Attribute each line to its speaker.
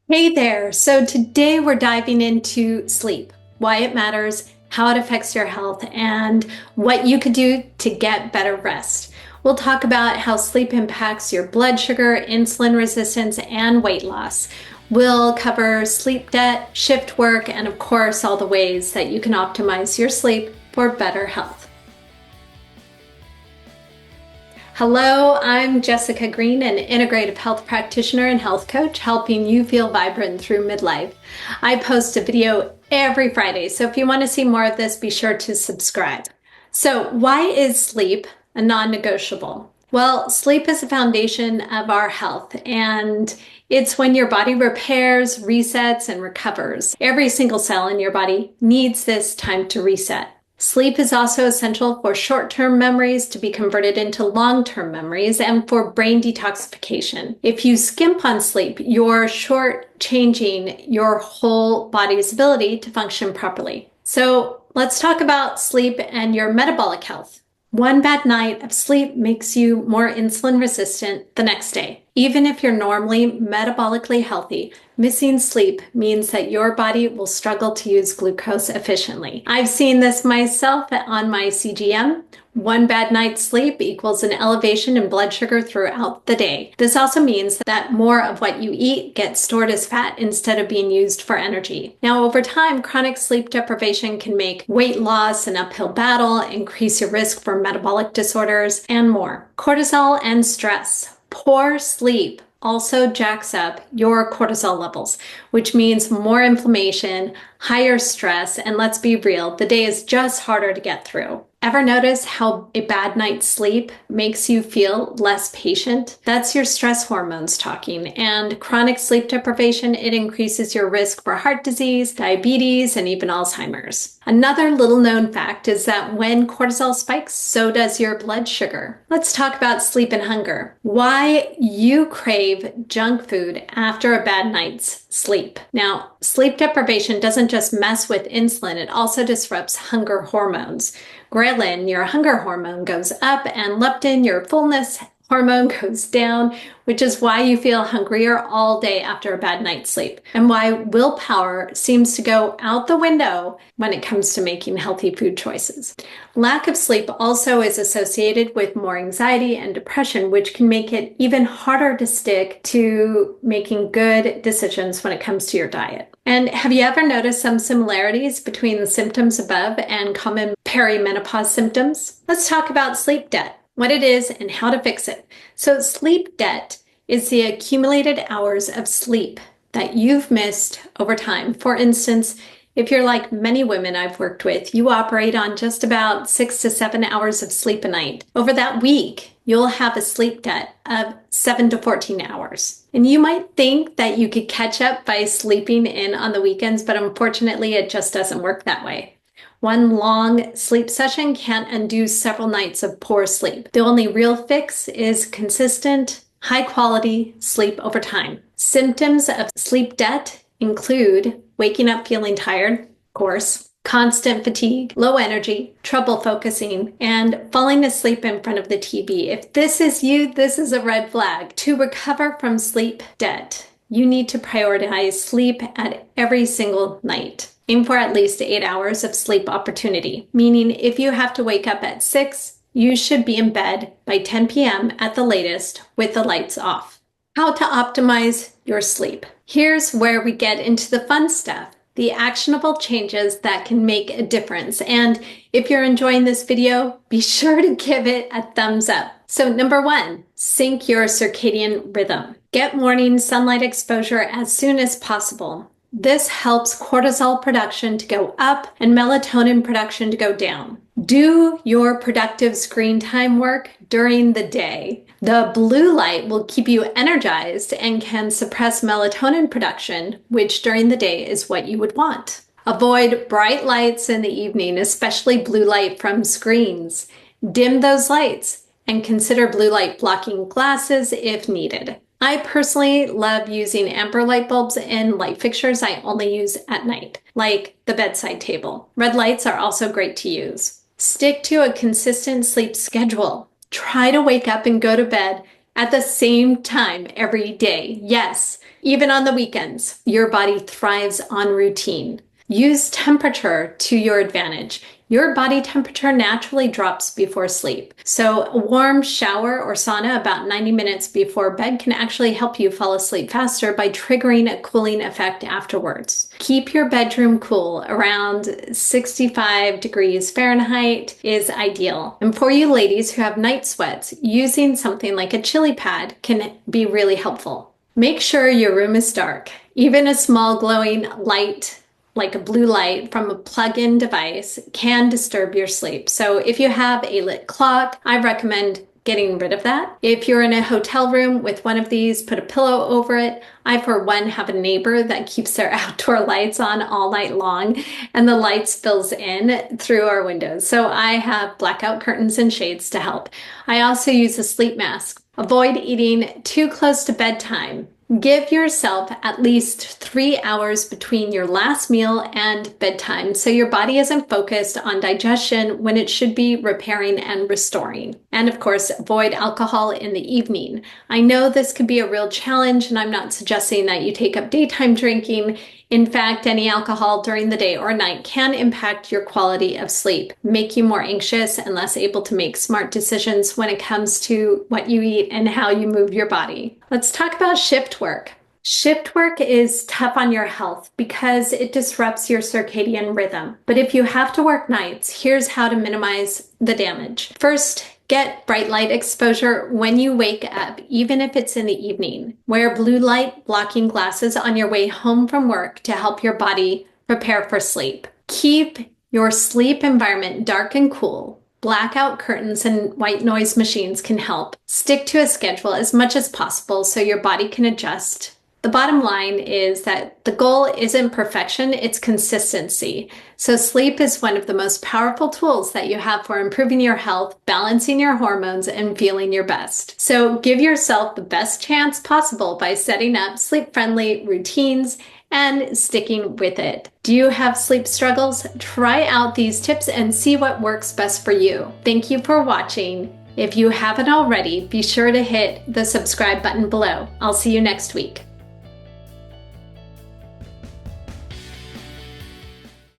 Speaker 1: Hey there. So today we're diving into sleep, why it matters, how it affects your health, and what you could do to get better rest. We'll talk about how sleep impacts your blood sugar, insulin resistance, and weight loss. We'll cover sleep debt, shift work, and of course, all the ways that you can optimize your sleep for better health. Hello, I'm Jessica Green, an integrative health practitioner and health coach, helping you feel vibrant through midlife. I post a video every Friday, so if you want to see more of this, be sure to subscribe. So, why is sleep a non-negotiable? Well, sleep is the foundation of our health, and it's when your body repairs, resets, and recovers. Every single cell in your body needs this time to reset. Sleep is also essential for short-term memories to be converted into long-term memories and for brain detoxification. If you skimp on sleep, you're short-changing your whole body's ability to function properly. So let's talk about sleep and your metabolic health. One bad night of sleep makes you more insulin resistant the next day. Even if you're normally metabolically healthy, missing sleep means that your body will struggle to use glucose efficiently. I've seen this myself on my CGM. One bad night's sleep equals an elevation in blood sugar throughout the day. This also means that more of what you eat gets stored as fat instead of being used for energy. Now, over time, chronic sleep deprivation can make weight loss an uphill battle, increase your risk for metabolic disorders, and more. Cortisol and stress. Poor sleep also jacks up your cortisol levels, which means more inflammation, higher stress, and let's be real, the day is just harder to get through. Ever notice how a bad night's sleep makes you feel less patient? That's your stress hormones talking. And chronic sleep deprivation, it increases your risk for heart disease, diabetes, and even Alzheimer's. Another little known fact is that when cortisol spikes, so does your blood sugar. Let's talk about sleep and hunger. Why you crave junk food after a bad night's sleep. Now, sleep deprivation doesn't just mess with insulin, it also disrupts hunger hormones. Ghrelin, your hunger hormone, goes up, and leptin, your fullness hormone, goes down, which is why you feel hungrier all day after a bad night's sleep, and why willpower seems to go out the window when it comes to making healthy food choices. Lack of sleep also is associated with more anxiety and depression, which can make it even harder to stick to making good decisions when it comes to your diet. And have you ever noticed some similarities between the symptoms above and common perimenopause symptoms? Let's talk about sleep debt, what it is and how to fix it. So sleep debt is the accumulated hours of sleep that you've missed over time. For instance, if you're like many women I've worked with, you operate on just about 6 to 7 hours of sleep a night. Over that week, you'll have a sleep debt of 7 to 14 hours. And you might think that you could catch up by sleeping in on the weekends, but unfortunately, it just doesn't work that way. One long sleep session can't undo several nights of poor sleep. The only real fix is consistent, high-quality sleep over time. Symptoms of sleep debt include waking up feeling tired, of course, constant fatigue, low energy, trouble focusing, and falling asleep in front of the TV. If this is you, this is a red flag. To recover from sleep debt, you need to prioritize sleep at every single night. Aim for at least 8 hours of sleep opportunity, meaning if you have to wake up at 6, you should be in bed by 10 p.m. at the latest with the lights off. How to optimize your sleep. Here's where we get into the fun stuff, the actionable changes that can make a difference. And if you're enjoying this video, be sure to give it a thumbs up. So number 1, sync your circadian rhythm. Get morning sunlight exposure as soon as possible. This helps cortisol production to go up and melatonin production to go down. Do your productive screen time work during the day. The blue light will keep you energized and can suppress melatonin production, which during the day is what you would want. Avoid bright lights in the evening, especially blue light from screens. Dim those lights and consider blue light blocking glasses if needed. I personally love using amber light bulbs in light fixtures I only use at night, like the bedside table. Red lights are also great to use. Stick to a consistent sleep schedule. Try to wake up and go to bed at the same time every day. Yes, even on the weekends, your body thrives on routine. Use temperature to your advantage. Your body temperature naturally drops before sleep. So a warm shower or sauna about 90 minutes before bed can actually help you fall asleep faster by triggering a cooling effect afterwards. Keep your bedroom cool. Around 65 degrees Fahrenheit is ideal. And for you ladies who have night sweats, using something like a chili pad can be really helpful. Make sure your room is dark. Even a small glowing light like a blue light from a plug-in device can disturb your sleep. So if you have a lit clock, I recommend getting rid of that. If you're in a hotel room with one of these, put a pillow over it. I, for one, have a neighbor that keeps their outdoor lights on all night long, and the light spills in through our windows. So I have blackout curtains and shades to help. I also use a sleep mask. Avoid eating too close to bedtime. Give yourself at least 3 hours between your last meal and bedtime so your body isn't focused on digestion when it should be repairing and restoring. And of course, avoid alcohol in the evening. I know this could be a real challenge, and I'm not suggesting that you take up daytime drinking. In fact, any alcohol during the day or night can impact your quality of sleep, make you more anxious and less able to make smart decisions when it comes to what you eat and how you move your body. Let's talk about shift work. Shift work is tough on your health because it disrupts your circadian rhythm. But if you have to work nights, here's how to minimize the damage. First, get bright light exposure when you wake up, even if it's in the evening. Wear blue light blocking glasses on your way home from work to help your body prepare for sleep. Keep your sleep environment dark and cool. Blackout curtains and white noise machines can help. Stick to a schedule as much as possible so your body can adjust. The bottom line is that the goal isn't perfection, it's consistency. So sleep is one of the most powerful tools that you have for improving your health, balancing your hormones, and feeling your best. So give yourself the best chance possible by setting up sleep-friendly routines and sticking with it. Do you have sleep struggles? Try out these tips and see what works best for you. Thank you for watching. If you haven't already, be sure to hit the subscribe button below. I'll see you next week.